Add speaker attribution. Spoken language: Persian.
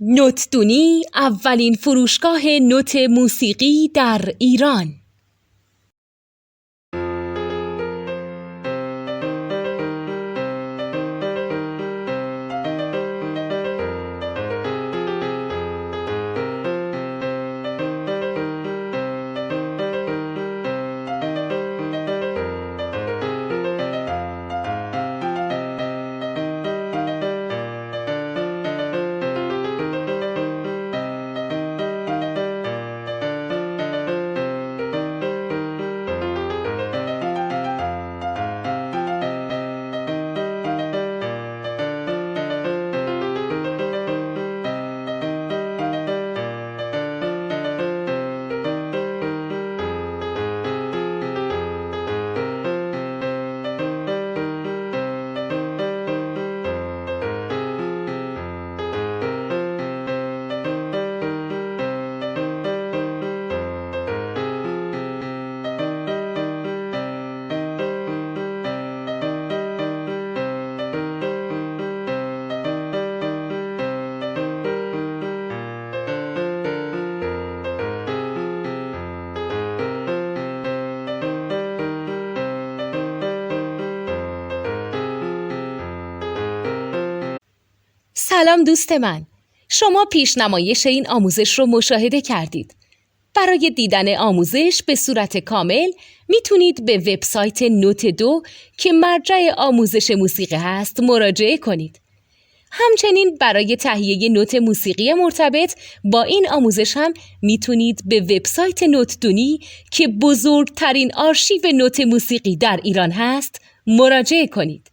Speaker 1: نوتدونی اولین فروشگاه نوت موسیقی در ایران. سلام دوست من، شما پیشنمایش این آموزش رو مشاهده کردید. برای دیدن آموزش به صورت کامل میتونید به وبسایت نوت 2 که مرجع آموزش موسیقی هست مراجعه کنید. همچنین برای تهیه نوت موسیقی مرتبط با این آموزش هم میتونید به وبسایت نوتدونی که بزرگترین آرشیو نوت موسیقی در ایران هست مراجعه کنید.